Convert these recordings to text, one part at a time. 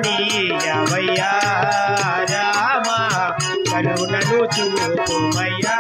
శరణమునియవయ్యా రామ కరుణను చూపుమయ్యా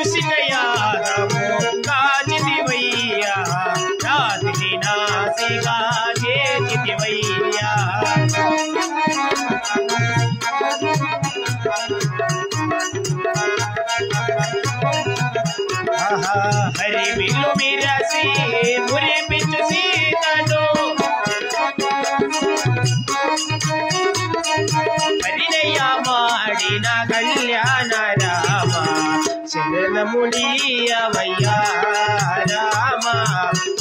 కౌశికయాదము కాజిదివయ్యా రాతిని నాసిగా చేతివయ్యా హరి విల్లు మిరసి మురిపించు సీతను పరిణయ మాడిన కళ్యాణ రామ శరణమునియవయ్యా రామ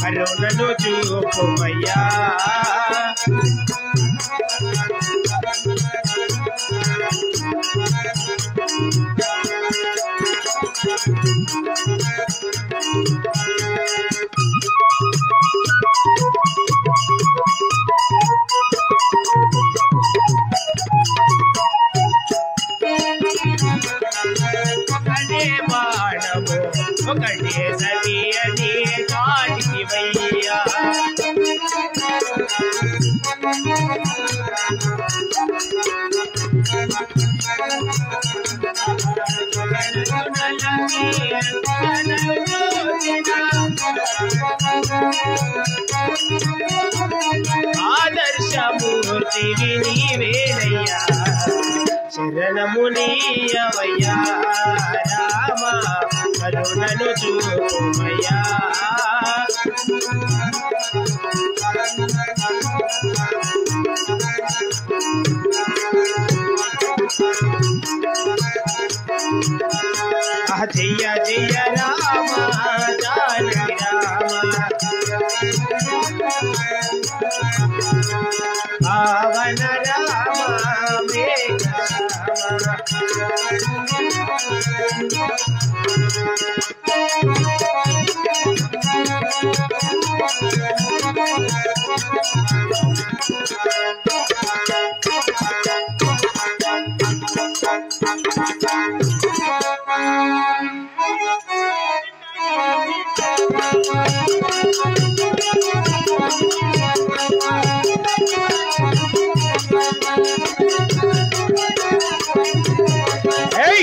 కరుణను చూపుమయ్యా బాణము ఒకటే సతి అని కాటివయ్యా ఆదర్శమూర్తివి నీవేనయ్యా శరణమునియవయ్యా రామ కరుణను చూపుమయ్యా జయ జయ రామ జానకి రామ పావన రామ మేఘ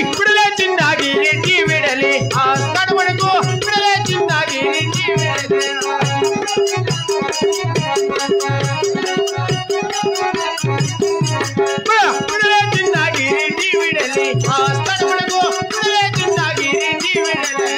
ఇప్పుడులే చిన్నాగి రెడ్డి విడలి ఆ తడవడకు ఇప్పుడులే చిన్నాగి రెడ్డి విడలి ఇప్పుడులే చిన్నాగి రెడ్డి విడలి ఆ తడవడకు ఇప్పుడులే చిన్నాగి రెడ్డి విడలి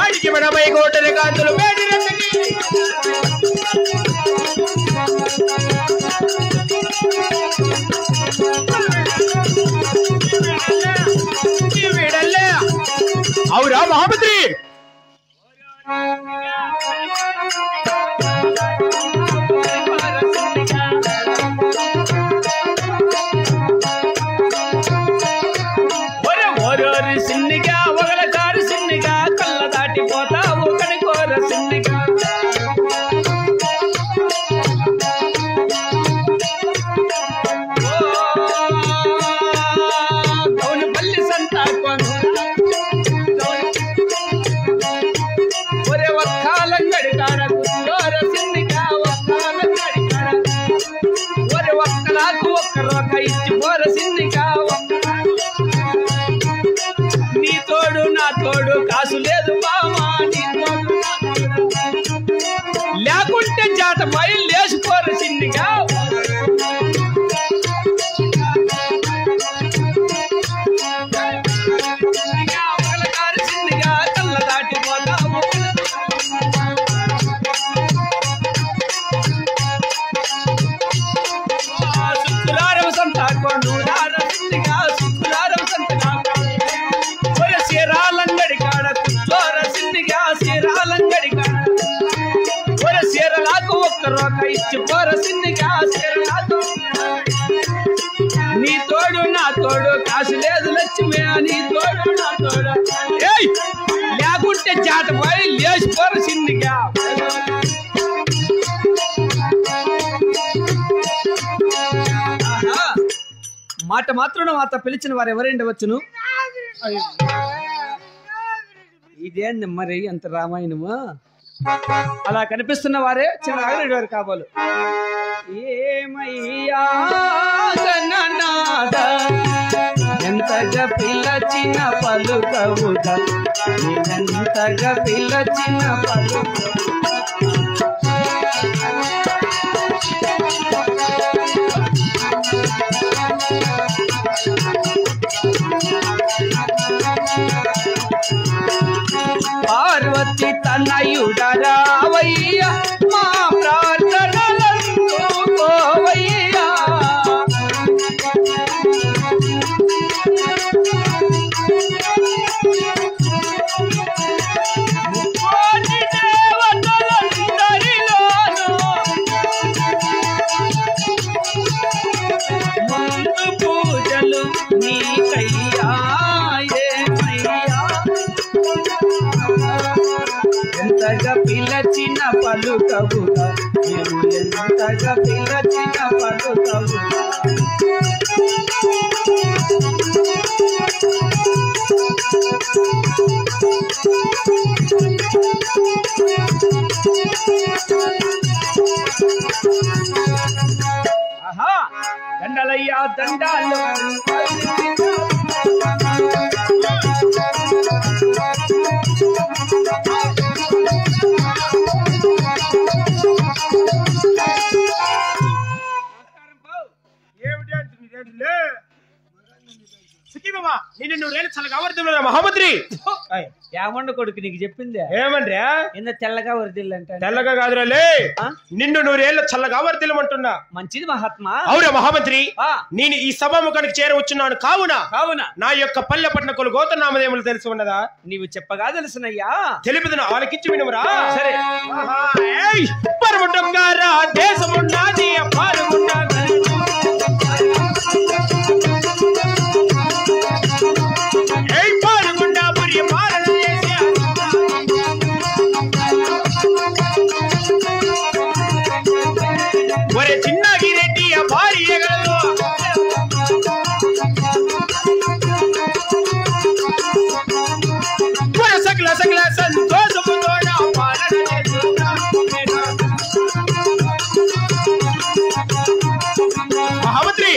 అడిగి మనపై కోటల కాంతులు వేడి వీడల్లే అవురా మహామంత్రి సిన్నిగా ఒకల కారు సిన్నిగా కళ్ళ దాటిపోతావు కనికోర సిన్నిగా తోడు కాసు లేదు లక్ష్మి అని తోడు నా తోడు లేకుంటే జాత పోయి లేచిపోరు చిన్నగా మాట మాత్రం మాత పిలిచిన వారు ఎవరండి వచ్చును ఇదేంది మరి అంత రామాయణము అలా కనిపిస్తున్న వారే చిన్న ఆగరెడ్డి వారు కాబోలు ఏమయ్యా గణనాథ ఎంతగా పిల్లచిన పలుకవుగా నేనెంతగా పిల్లచిన పలుకవు పార్వతి తనయుడరావయ్యా మా ప్రార్థనలందుకోవయ్యా ముక్కోటి దేవతలందరిలోనూ ముందు పూజలు నీకయ్యా ఎంతగా పిలచిన పలుకవుగా మేము ఎంతగా పిలచిన పలుకవుగా ఆహా దండలయ్యా దండాలు మహామంత్రి ఏమండ కొడుకు నీకు చెప్పింది ఏమండ్రా ఇంత తెల్లగా వరదిల్లు అంటే తెల్లగా కాదురాలే నిన్ను 100 ఏళ్ళు చల్లగా వర్దిల్లమంటున్నా మంచిది మహాత్మా అవునా మహామంత్రి నేను ఈ సభాముఖానికి చేరవచ్చున్నాను కావున నా యొక్క పల్లెపట్న కొలు గోత్రనామదేములు తెలిసి ఉన్నదా నీవు చెప్పగా తెలుసునయ్యా తెలిపిదను ఆలకించి వినుమరా సరే పరముటంగారా దేశమున్నది పాలుమున్నది చిన్నగిరెడ్డి భార్య సకల సకల సంతోషము మహామంత్రి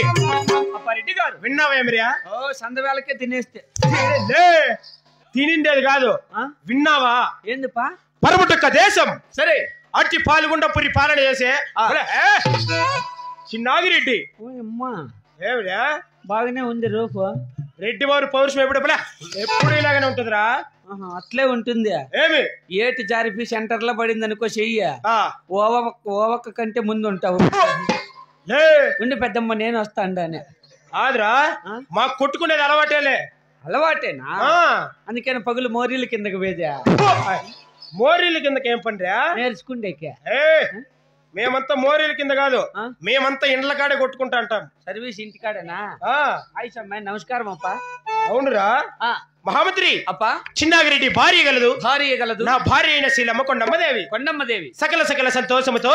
రెడ్డి గారు విన్నావేమిరియా సందవేళకే తినేస్తే తినిండేది కాదు విన్నావా ఏందిపా పరముటొక్క దేశం సరే అట్టి పాల్గొండపురి పాలన చేసే చిన్నాగిరెడ్డి ఏమిరా బాగానే ఉంది రూపు రెడ్డి వారు పౌరుషం ఎప్పుడు ఇలాగనే ఉంటుందిరా అట్లే ఉంటుంది ఏమి ఏటి జారిపి సెంటర్ లో పడింది అనుకో చెయ్య ఓవక్క కంటే ముందు ఉంటావు ఉండి పెద్దమ్మ నేను వస్తా అండానే ఆదిరా మాకు కొట్టుకునేది అలవాటేలే అలవాటేనా అందుకని పగులు మోరీల కిందకి వేదా మోరీల కిందకి ఏం పండ్రా నేర్చుకుంటేకే మేమంతా మోరీల కింద కాదు మేమంతా ఇండ్ల కాడే కొట్టుకుంటా అంటాం సర్వీస్ ఇంటికాడేనా ఆయిషమ్మ నమస్కారం అప్ప అవునురా మహామంత్రి అప్ప చిన్నాగిరెడ్డి భార్య గలదు నా భార్య అయిన శ్రీలమ్మ కొండమ్మదేవి సకల సకల సంతోషముతో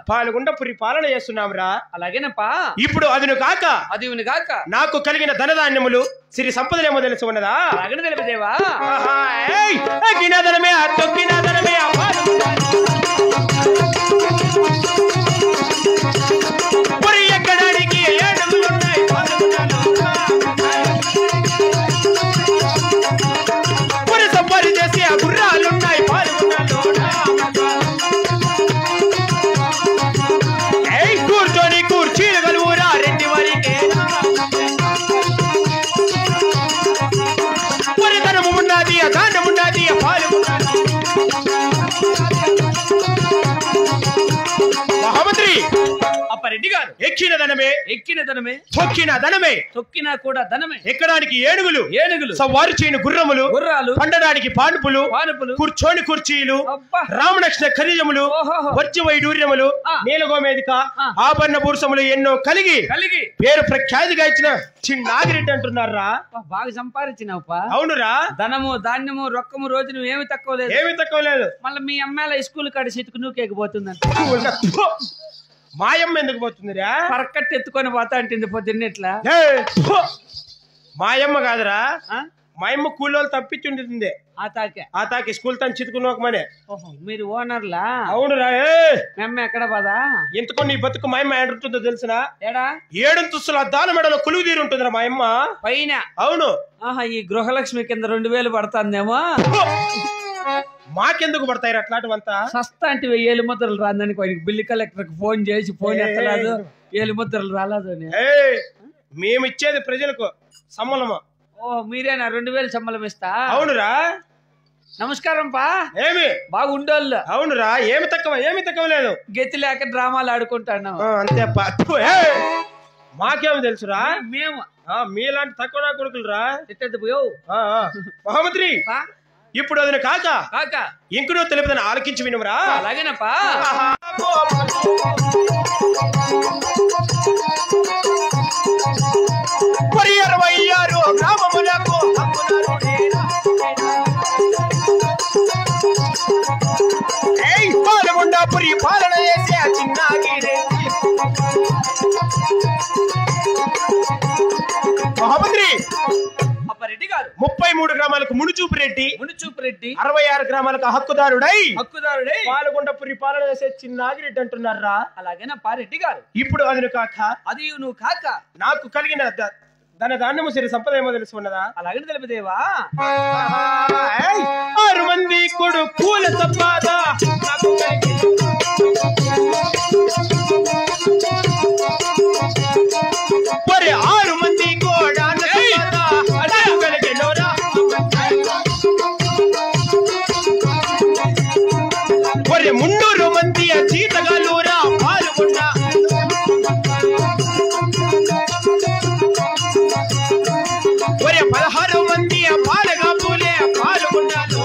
పాల్గొండపురి పాలన చేస్తున్నాం రా అలాగేనప్పా ఇప్పుడు అదిను కాక నాకు కలిగిన ధనధాన్యములు సిరి సంపదలేమో తెలుసు ఉన్నదా అలాగనే తెలిపదేవా గినదనమే తొక్కినదనమే ఎక్కడానికి ఏడుగులున్నాయి సంపాది చేసి ఆ గుర్రాలున్నాయి కూర్చొని కూర్చీలు గలువురా రెడ్డి వారికి పరిధనము ఉన్నది దానం ఉన్నది పాలు రెడ్డిగారు ఎక్కిన ధనమే తొక్కినా కూడా ధనమే ఎక్కడానికి ఏనుగులు సవారు చేయని గుర్రాలు పండడానికి పానుపులు కూర్చోని కుర్చీలు రామలక్ష్మణ ఖనిజములు వర్జ వైడూర్యములు నీలగోమేదిక ఆభరణ భూషములు ఎన్నో కలిగి పేరు ప్రఖ్యాతిగా ఇచ్చిన చిన్నాగిరెడ్డి అంటున్నారా. బాగా సంపాదించినావు. అవునురా. ధనము ధాన్యము రొక్కము రోజును ఏమి తక్కువ లేదు. మళ్ళీ మీ అమ్మాయిల స్కూల్ కాడ సిట్టుకు నూకేకపోతుందంట. మాయమ్మ ఎందుకు పోతుందిరా? పరకట్టు ఎత్తుకొని పోతా అంటుంది పొద్దున్నెట్లా. మాయమ్మ కాదురా, మాయమ్మ కూలోళ్ళు తప్పించుంటుంది. ఆ తాకే స్కూల్ తను చితుకునోకమనే. మీరు ఓనర్లా? అవునురా. మేమ్మ ఎక్కడ పదా ఎంతకో నీ బతుకు మాయమ్మ ఏంటుంటుందో తెలుసునా? ఏడా 7 అంతస్తుల దాని మెడలో కొలువు తీరు ఉంటుందిరా మాయమ్మ పైన. అవును. ఈ గృహలక్ష్మి కింద 2000 పడుతుందేమో. మాకెందుకు పడతాయి అట్లాంటివంతా? సస్తా అంటే 1000 ముద్రలు రాందానికి వాడికి బిల్లు కలెక్టర్ ఫోన్ చేసి ఫోన్ ఎత్తలేదు. 1000 ముద్రలు రాలేదు. మేము ఇచ్చేది ప్రజలకు సంబలము. మీరేనా 2000 సంబలం ఇస్తా? అవునురా. నమస్కారం పా. ఏమి బాగుండోళ్ళు? అవునురా. ఏమి తక్కువ లేదు. గతి లేక డ్రామాలు ఆడుకుంటాను అంతే. మాకేమో తెలుసురా. మేము మీలాంటి తక్కువ నా కొడుకులు రా. మహామంత్రి ఇప్పుడు అదిన కాక ఇంకనో తెలుపుదని ఆలకించి వినుమరా. అలాగేనప్పా. మరి 66 గ్రామములకు పాలగొండాపురి పాలన చేసే చిన్నాగిరెడ్డి. మహామంత్రి 33 గ్రామాలకు మునుచూపు రెడ్డి 66 గ్రామాలకు హక్కుదారుడై పాలగొండపురి పాలన చేసే చిన్నాగిరెడ్డి అంటున్నారా. అలాగేనప్పా రెడ్డి గారు. ఇప్పుడు అది నువ్వు కాక నాకు కలిగిన ధాన్యము సిరి సంపద ఏమో తెలుసు ఉన్నదా? అలాగే తెలుపుదేవా. 6 మంది కొడుకుల సంపాద మరి 6 మంది కూడా మరి 300 మంది జీతగాలురా పాల్గొన్న మరి 16 మంది పాలగా పూలే పాల్గొన్నారు.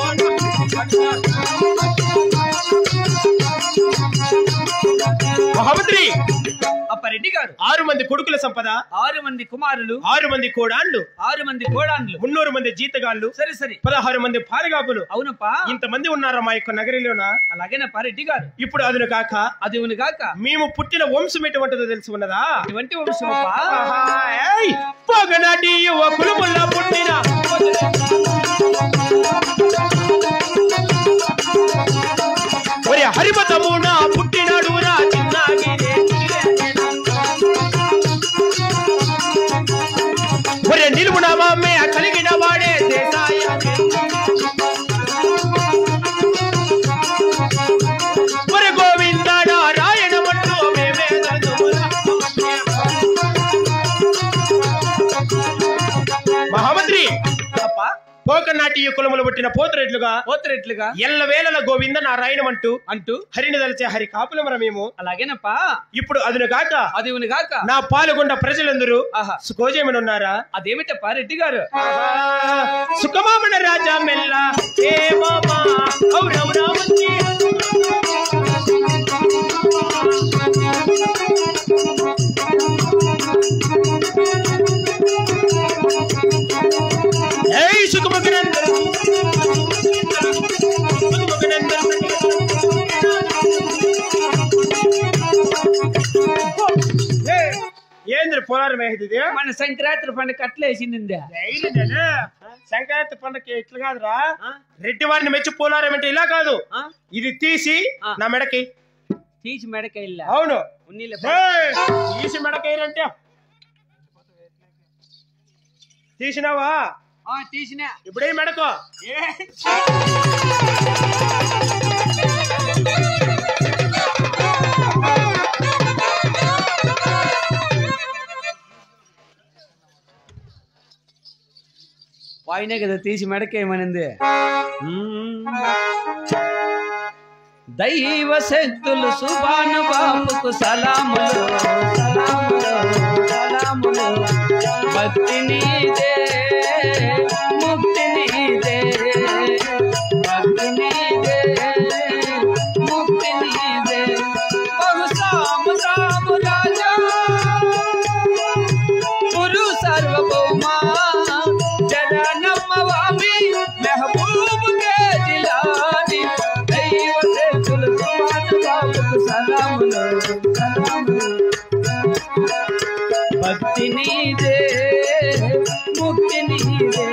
మహామంత్రి అప్పారెడ్డి గారు 6 మంది కొడుకుల సంపద, 6 మంది కుమారులు, 6 మంది కోడాండ్లు, 6 మంది కోడాండ్లు, 300 మంది జీతగాళ్ళు, సరే 16 మంది పాలగాపులు. అవునప్పా. ఇంతమంది ఉన్నారా మా యొక్క నగరిలోనా? అలాగేనప్పా రెడ్డి గారు. ఇప్పుడు అదును కాక మేము పుట్టిన వంశం ఎటువంటిదో తెలిసి ఉన్నదా? ఎటువంటి వంశం? పొగనాటి యువకులు పుట్టిన హరిమతమున పుట్టినాడు రా చిన్నాగిరెడ్డి. నిలువున మామే కలిగిన వాడే దేశాయ. గోవింద నారాయణ మట్టు మేమే మహామంత్రి పోకనాటి కులములు పుట్టిన పోతురెట్లుగా ఎల్లవేళల గోవింద నారాయణం అంటూ హరిని దలిచే హరి కాపులమర మేము. అలాగేనప్పా. ఇప్పుడు అదును కాక నా పాల్గొండ ప్రజలందరూ సుఖోజయమని ఉన్నారా? అదేమిటప్పా రెడ్డి గారు? సుఖమామణ రాజా మెల్ల ఏ మామా ఏంద్ర పోలారం వేసేది? మన సంక్రాంతి పండుగ కట్లేసింది. సంక్రాంతి పండుగ ఇట్లా కాదురా. రెడ్డి వారిని మెచ్చి పోలారం అంటే ఇలా కాదు. ఇది తీసి నా మెడకి తీసి మెడకైల్లా. అవును తీసి మెడకైరంటే తీసినావా? తీసినా. ఇప్పుడే మెడకో. వాయినే కదా తీసి మెడకేయమనింది. దైవ శక్తులు సుబాను బాపుకు సలాములు సలాములు సలాములు భక్తి నీదే ముక్తి నీదే భక్తి నీదే ముక్తి నీదే బహు సాము రాము రాజా గురు సర్వభౌమా జననమ్మవామి మెహబూబ్ కే జిలాని దైవ శక్తులు సుబాను బాపుకు సలాములు సలాములు భక్తి నీదే ముక్తి నీదే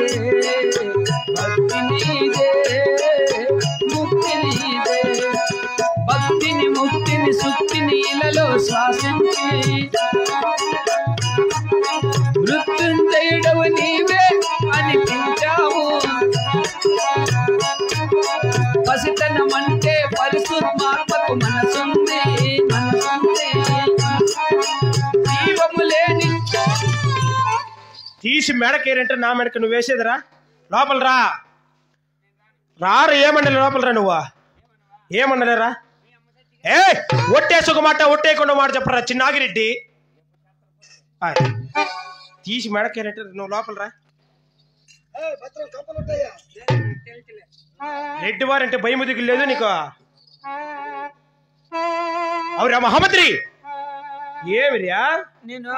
భక్తి నీదే ముక్తి నీదే భక్తిని ముక్తిని సుక్తిని ఇలలో శ్వాసించి మృత్యుంజయుడవు నీవే అనిపించావు పసితనం అంటే పరిశుద్ధాత్మకు మనసుంది మనసుంది జీవము లేని తీసి మెడకేరంటే నా మెడకు నువ్వు వేసేదిరా లోపల రా రారు ఏమండలే లోపల రా నువ్వు ఏమన్నలేరా ఏ ఒట్టేసుక మాట ఒట్టేయకుండా మాట చెప్పరా చిన్నాగిరెడ్డి తీసి మెడకేరంటే నువ్వు లోపల రా రెడ్డి వారంటే భయముదికి లేదు నీకు అవురా మహామంత్రి ఏమిరా నేను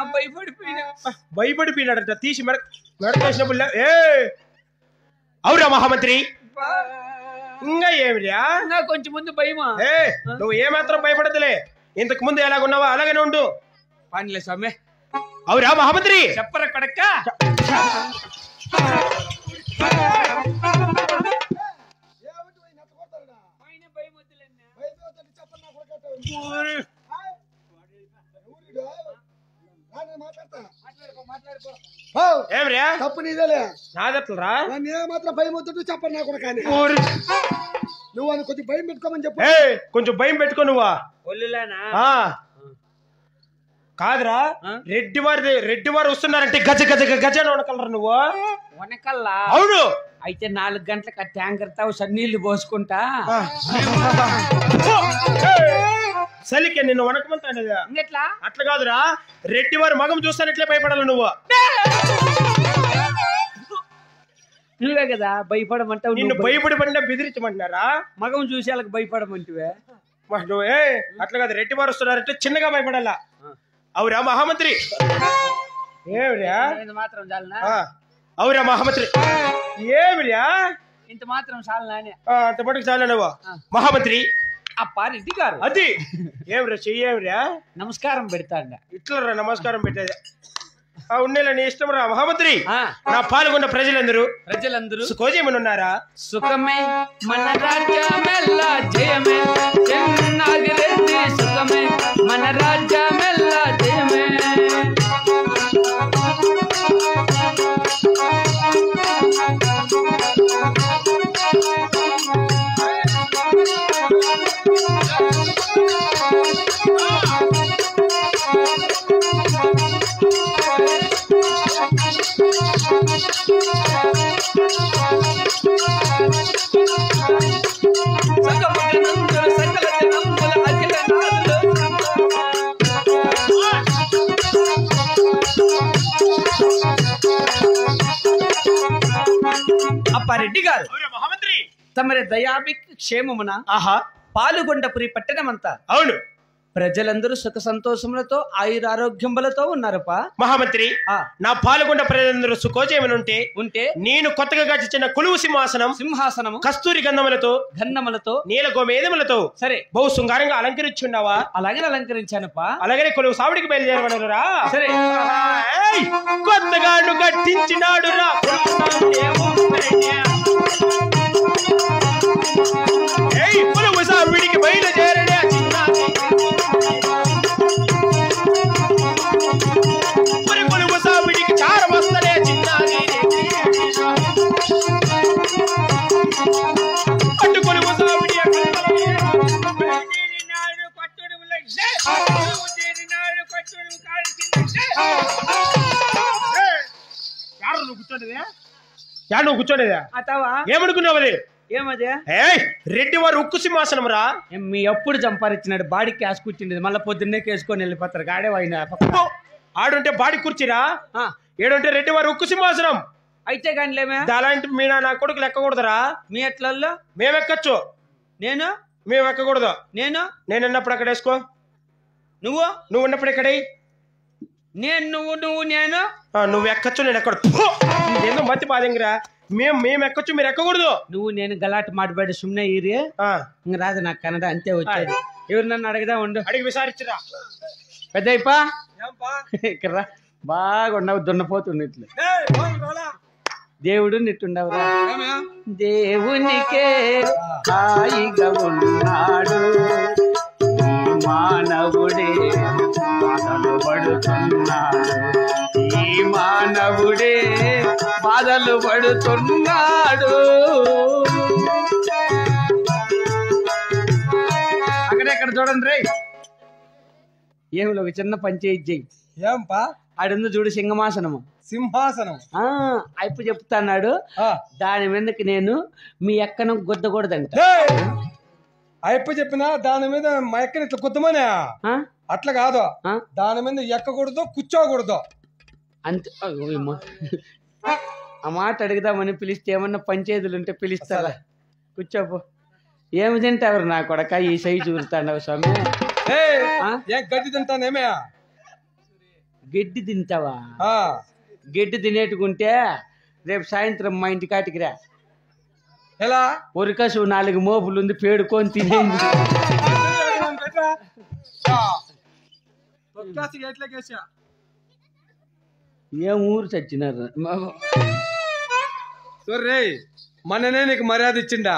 భయపడిపోయినాడంట తీసి మెడకేసినప్పుడు ఏ అవురా మహామంత్రి ఇంకా ఏమిరా కొంచెం ముందు భయమా ఏ నువ్వు ఏమాత్రం భయపడదులే ఇంతకు ముందు ఎలాగున్నావా అలాగనే ఉండు పనిలే స్వామి అవురా మహామంత్రి చెప్పరా కడక్క ఏమిరా తప్పు నీదేలే నాదట్లరా మాత్రం భయం వద్దు చెప్పండి నా కూడా కానీ నువ్వు అని కొంచెం భయం పెట్టుకోమని చెప్పు కొంచెం భయం పెట్టుకో నువ్వా ఒళ్ళులేనా కాదురా రెడ్డి వారు వస్తున్నారంటే గజ గజ గజ వనకలరా నువ్వు వనకల్లా అవును అయితే 4 గంటలకు ట్యాంకర్ తావు సన్నీళ్లు పోసుకుంటా సలికే నిన్ను వనకమంటాను ఎట్లా అట్లా కాదురా రెడ్డి వారు మగం చూస్తానట్లే భయపడాలి నువ్వు నువ్వే కదా భయపడమంటావు నిన్ను భయపడి పడినా బెదిరించమంటున్నారా మగం చూసి వాళ్ళకి భయపడమంటివే నువ్వు అట్లా కాదు రెడ్డి వారు వస్తున్నారంటే చిన్నగా భయపడాలా అవురా మహామంత్రి ఏమిరా మాత్రం చాలనా అవురా మహామంత్రి ఏమిరా ఇంత మాత్రం చాలనా అంత మటుకు చాలా నువ్వు మహామంత్రి అప్పారెడ్డి గారు అది ఏమిరా చెయ్యేమిరా నమస్కారం పెడతాండ ఇట్లరా నమస్కారం పెట్టేది ఉండేలా నీ ఇష్టం రా మహామంత్రి నా పాల్గొన్న ప్రజలందరూ సుఖోజయమని ఉన్నారా సుఖమే మన రాజ్యమెల్లా జయమే చెన్నాగిరెడ్డి సుఖమే మన రాజ్యమెల్లా జయమే అప్పారెడ్డి గారు మహామంత్రి తమరి దయాభిక్ క్షేమమున పాలుగొండపురి పట్టణమంతా అవును ప్రజలందరూ సుఖ సంతోషములతో ఆయురారోగ్యములతో ఉన్నారప్ప మహామంత్రి నా పాల్గొండ ప్రజలందరూ సుఖోజయమని ఉంటే నేను కొత్తగా గడిచిన కొలువు సింహాసనము కస్తూరి గంధములతో నీల గోమేదములతో సరే బహు శృంగారంగా అలంకరించున్నావా అలాగే అలంకరించానప్ప అలాగనే కొలువు సావుడికి బయలుదేరవనరా సరే కొత్తగా కట్టించినాడు రా కొలువు సావుడికి బయలుదేరడే కొలువు సావుడికి చారం వస్తలే చిన్నారి అటు కొలువు సావుడి నువ్వు కూర్చోండిదా ఏమనుకున్నావు అది ఏమదే రెడ్డి వారు ఉక్కు సింహాసనం రా. మీ ఎప్పుడు సంపాదించినాడు బాడీ క్యాష్ కూర్చుండేది మళ్ళీ పొద్దున్నే కేసుకొని వెళ్ళిపోతారు గాడే అయినా ఆడుంటే బాడీ కూర్చిరా ఏడుంటే రెడ్డి వారు ఉక్కు సింహాసనం అయితే కానీ లేమే అలాంటి మీ నా కొడుకు లెక్కకూడదురా. మీ ఎట్లల్లో మేము ఎక్కచ్చు మేము ఎక్కకూడదు. నేను ఉన్నప్పుడు అక్కడ వేసుకో నువ్వు ఉన్నప్పుడు ఎక్కడే నువ్వు ఎక్కచ్చు నేను ఎక్కడ ఎందుకు మతి బాధంగిరా. మేము ఎక్కచ్చు మీరు ఎక్కకూడదు. నేను గలాట్ మాట్లాడి సుమ్నే ఈరి ఇంక రాదు నాకు కన్నడ అంతే వచ్చేది. ఎవరు నన్ను అడగదా ఉండు అడిగి విచారించరా. పెద్దయిపా ఇక్కడ బాగా ఉండవు దున్నపోతుంది ఇట్లా దేవుడు నిట్టుండవురా. దేవునికే హాయిగా ఉన్నాడు మానవుడే బాధలు పడుతున్నాడు ఈ మానవుడే బాధలు పడుతున్నాడు. అక్కడెక్కడ చూడండి రే ఏమిలో ఒక చిన్న పంచాయతీ చెయ్యి. ఏంపా ఆడుంది చూడు సింహమాసనము సింహాసనం అయిపు చెప్తాన్నాడు దాని మీదకి నేను మీ ఎక్కను గుద్దకూడదంట. అయిపో చెప్పినా దాని మీద మా ఎక్కని ఇట్లా గుద్దమనే అట్లా కాదు దాని మీద ఎక్కకూడదు కూర్చోకూడదు అంతే. ఆ మాట అడుగుదామని పిలిస్తే ఏమన్నా పంచాయతీలు ఉంటే పిలుస్తారా కూర్చోపో. ఏమి తింటావు నా కొడక ఈ సైజు చూస్తాండవు స్వామి. గడ్డి తింటానేమే గడ్డి తింటావా? గడ్డి తినేట్టుకుంటే రేపు సాయంత్రం మా ఇంటి కాటికి రా. ఎలా ఉరికసు 4 మోపులు ఉంది పేడుకొని తినేది. ఏం ఊరు చచ్చినారు సరే మననే నీకు మర్యాద ఇచ్చిండా.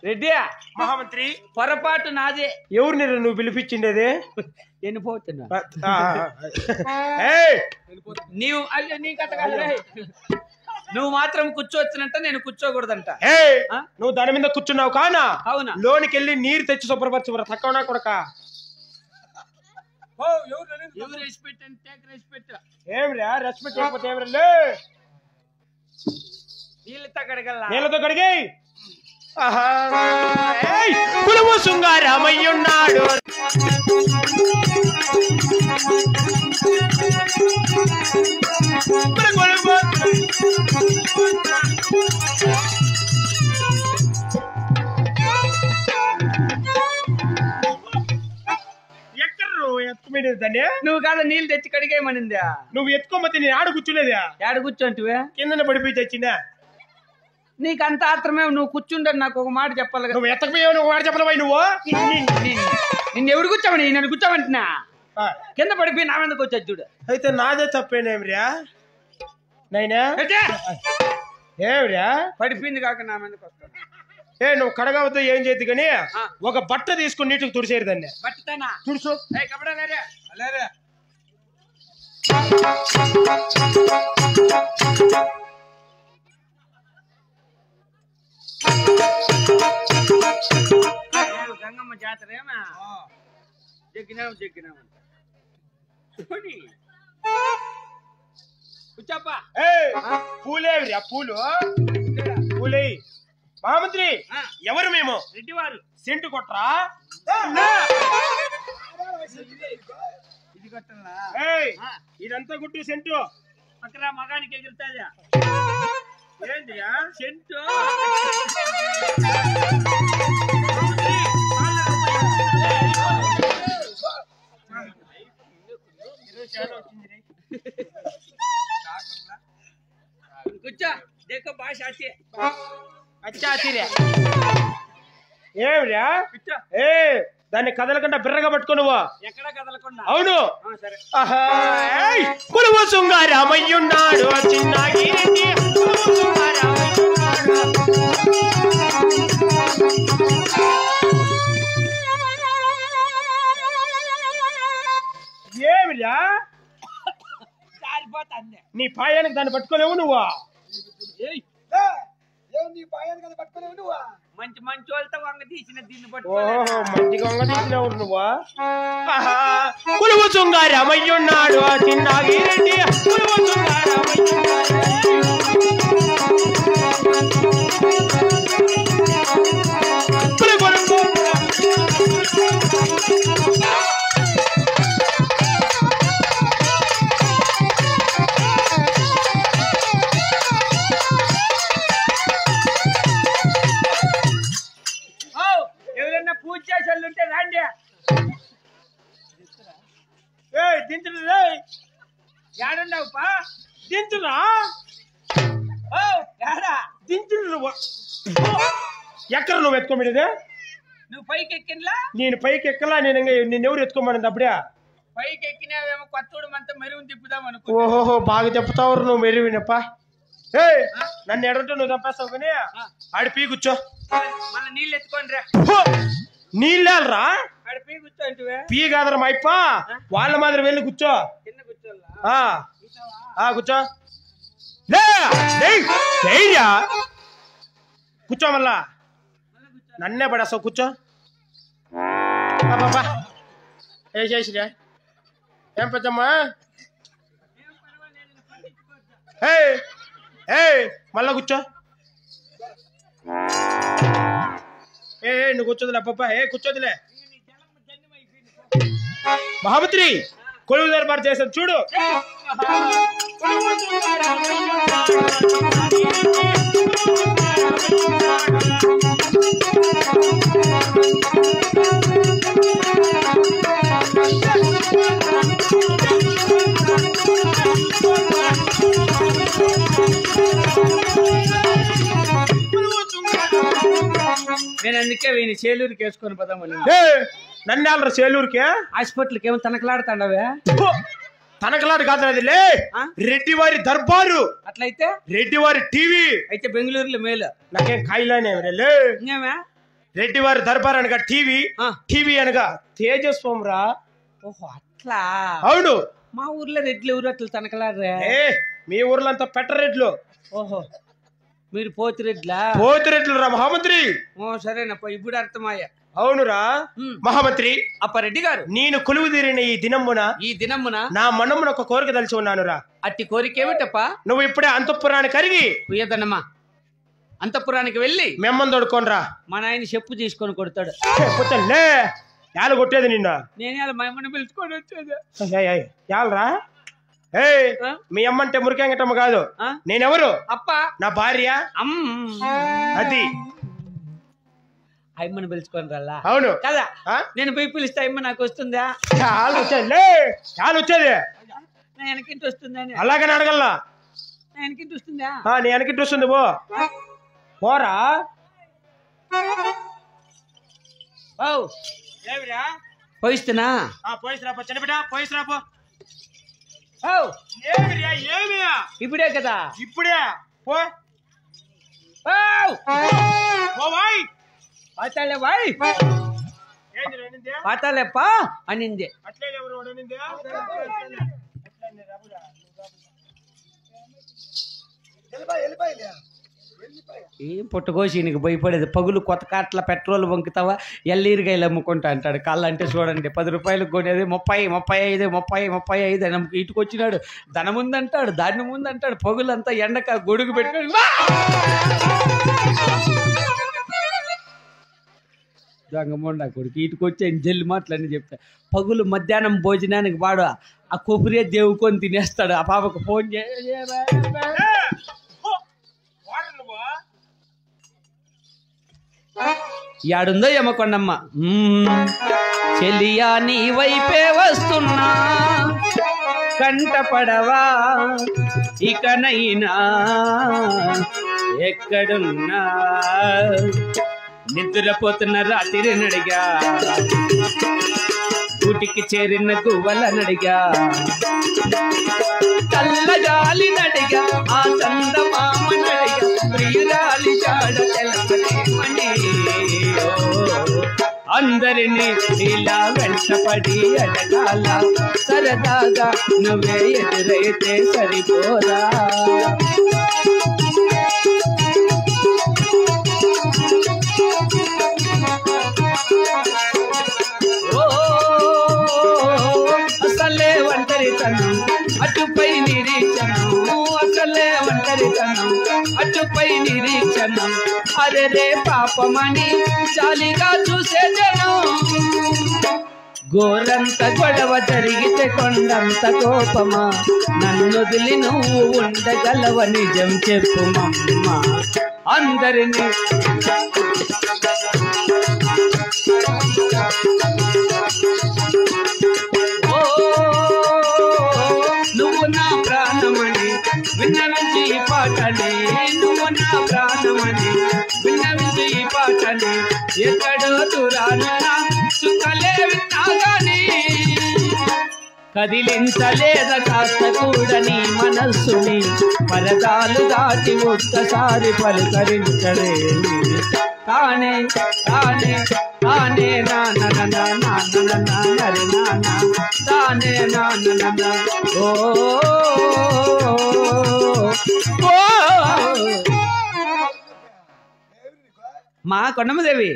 రెడ్డి మహామంత్రి పొరపాటు నాదే. ఎవరిని నువ్వు పిలిపించిండేది? వెళ్ళిపోతున్నా నీవు నువ్వు మాత్రం కూర్చోవచ్చునంట నేను కూర్చోకూడదంట. నువ్వు దాని మీద కూర్చున్నావు కానా? అవునా లోనికి వెళ్ళి నీరు తెచ్చి శుభ్రపరచు తక్కువనా కొడక. ఏమిరా రెస్పెక్ట్ లేకపోతే ఏమిరా నీళ్ళతో కడిగి కులువు శృంగారమయ్యున్నాడు. నువ్వు కాదు నీళ్ళు తెచ్చి కడిగేయమనిందా? నువ్వు ఎత్తుకోమతి నేను ఆడ కూర్చునేదా? ఆడ కూర్చోంటివే కింద పడిపోయి తెచ్చిందా? నీకు అంత ఆత్రమే నువ్వు కూర్చుంటే నాకు ఒక మాట చెప్పాలి. నువ్వు ఎత్తకపోయావు ఒక మాట చెప్పలవా? నువ్వు నిన్ను ఎవడు కూర్చోమని నన్ను కూర్చోమంటున్నా కింద పడిపోయి నా మీదకి వచ్చా చూడు. అయితే నాదే తప్పేనేమిరా నైనా? ఏమిరా పడిపోయింది కాక నా మీదకి వస్తాను. నువ్వు కడగవద్దు ఏం చేద్దు కానీ ఒక బట్ట తీసుకుని నీటికి తుడిసేరు దాన్ని. బట్టనా తుడుసు. గంగమ్మ జాతర ఏమా జగ్గినాము కూర్చోప్పా. పూలేవిరా పూలు పూలే. మహామంత్రి ఎవరు? మేము రెడ్డివారు. సెంటు కొట్టరా? ఇది కొట్టరా? ఇదంతా గుట్టు సెంటు అక్కడ మగానికి ఎగురుతాదా ఏంటియా సెంటు? కూర్చో దేకో భాష ఏమిరా దాన్ని కదలకుండా బిర్రగా పట్టుకో. నువ్వు ఎక్కడ కదలకుండా? అవును. కులువు శృంగారమయ్యున్నాడు చిన్నాగి ఏమిరా నీ పాయానికి దాన్ని పట్టుకోలేవు నువ్వు. మంచి మంచి వాళ్ళతో వంగ తీసిన దీన్ని ఓహో మంచిగా వంగ తీసినావు నువ్వా కులువు చుంగారి అమయ్యున్నాడు చిన్నాగి రెడ్డి కులువు చుంగారి ఎవరైనా పూజ చేసి వాళ్ళు ఉంటే రాండి దించురా ఏడున్నావు పా దించురా ఏడా దించు ఎక్కడ నువ్వు ఎత్తుకోమనేది నువ్వు పైకి ఎక్కినలా నేను పైకి ఎక్కలా నేనెవరు ఎత్తుకోమని అప్పుడే పైకి ఎక్కినావేమో కొత్తోడు మనతో మెరుగు తిప్పుదాం అనుకో ఓహోహో బాగా చెప్తావు నువ్వు మెరువినప్ప ఏ నన్ను ఎడంటూ నువ్వు చంపేస్తావు కానీ ఆడి పీ కూర్చో మళ్ళీ నీళ్ళు ఎత్తుకోండి రా నీళ్ళరా ఆడ పీ కూర్చో అంటే పీ కాదరా మా ఇప్ప వాళ్ళ మాదిరి వెళ్ళి కూర్చో కింద కూర్చోల్లా కూర్చో కూర్చో మళ్ళా నన్నే పడేస్తావు కూర్చో బాబా ఏ చేసిరా ఏం పెద్దమ్మా మళ్ళా కూర్చో నువ్వు కూర్చోదులే అప్ప కూర్చోదులే మహామంత్రి కొలువు దర్బారు చేశాను చూడు నేను అందుకే వీని చేలూరుకి వేసుకొని పోదామని నన్ను చేలూరుకే హాస్పిటల్కి ఏమో తనకలాడుతాండవే తనకలాడు కాదు లే రెడ్డి వారి దర్బారు అట్లయితే రెడ్డి వారి టీవీ అయితే బెంగళూరులో మేలు నాకేం కాయలానే ఇంకేమే రెడ్డి వారి దర్బార్ అనగా టీవీ అనగా తేజస్వం రా ఓహో అట్లా అవును మా ఊర్లో రెడ్లు ఊరు అట్లా తనకలాడరే మీ ఊర్లో అంతా పెట్ట రెడ్లు ఓహో మీరు పోతిరెడ్లా పోతిరెడ్లు రా మహామంత్రి ఓ సరేనప్ప ఇప్పుడు అర్థమయ్యా అవునురా మహామంత్రి అప్పారెడ్డి గారు నేను కొలువు తీరిన ఈ దినమున నా మనమున ఒక కోరిక తలిచి ఉన్నాను రా అట్టి కోరిక ఏమిటప్ప నువ్వు ఇప్పుడే అంతఃపురానికి కరిగి ఉయ్యదన్నమ్మా అంతఃపురానికి వెళ్ళి మెమ్మని తోడుకోనరా మా నాయన చెప్పు తీసుకొని కొడతాడు లే యాలు కొట్టేది నిన్న నేనే మా అమ్మని పిలుచుకొని వచ్చేది యాలరా మీ అమ్మ అంటే మురికెంగటమ్మ కాదు నేనెవరు అప్ప నా భార్య అది అమ్మని పిలుచుకొని రాలా అవును కదా నేను పోయి పిలిస్తే అమ్మ నాకు వస్తుందా చాలు వచ్చేది నా వెనకింటి వస్తుందా అలాగని అడగల్లా నా వెనకింటి వస్తుందా నీ వెనకింటి వస్తుంది పోరా పోయిస్తున్నా పోయిస్తురా చిన్నబిడ్డ పోయిస్తురా పో ఇప్పుడే కదా ఇప్పుడే పో పాతాలేప్పా అనింది ఏం పుట్టకోసి నీకు భయపడేది పగులు కొత్త కాట్ల పెట్రోల్ వంకుతావా ఎల్లీరికాయలు అమ్ముకుంటా అంటాడు కాళ్ళంటే చూడండి 10 రూపాయలకు కొనేది 30 అని ఇటుకు వచ్చినాడు ధనముందంటాడు దాని ముందంటాడు పగులంతా ఎండక గొడుగు పెట్టుకొని దొంగమోండా కొడుకు ఇటుకు వచ్చి జల్లి మాటలని చెప్తా పగులు మధ్యాహ్నం భోజనానికి వాడు ఆ కొబ్బరి దేవుకొని తినేస్తాడు ఆ పాపకు ఫోన్ యాడుందో యమకొండమ్మ చెలియా నీ వైపే వస్తున్నా కంటపడవా ఇకనైనా ఎక్కడున్నా నిద్రపోతున్న రాత్రి నడిగా ఊటికి చేరిన గువ్వలనడిగా చల్లగాలి నడిగా ఆ చందమామ నడిగా ప్రియురాలి చాడ తెలపలేమని అందరినీ ఇలా వెంటపడి అడగాల సరదాగా నువ్వే ఎదురైతే సరిపోరా అరే రే పాపమని చాలిగా చూసే జనం గోరంత గొడవ జరిగితే కొండంత కోపమా నన్నొదిలి నువ్వు ఉండగలవ నిజం చెప్పు మమ్మ అందరినీ ఓ నువ్వు నా ప్రాణమని విన్నవించి ఈ పాటని నువ్వు నా ప్రాణమని విన్నవించి ఈ పాటని ఎక్కడో దూరాన చుక్కలే విన్నా గాని కదిలించలేద కాస్త కూడా నీ మనస్సుని పరదాలు దాటి ఒక్కసారి పలుకరించలే తానే తానే తానే నాన్న నాన్నరే నాన్న తానే నాన్న ఓ మా కొండమ్మదేవి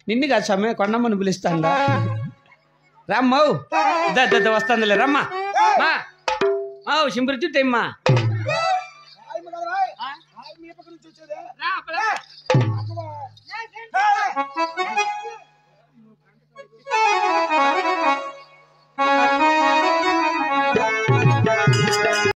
నిన్ను కాదు సమ్మె కొండమ్మను పిలుస్తాండా రమ్మవు వస్తుందిలే రమ్మా మా సింపుల్ చుట్టమ్మా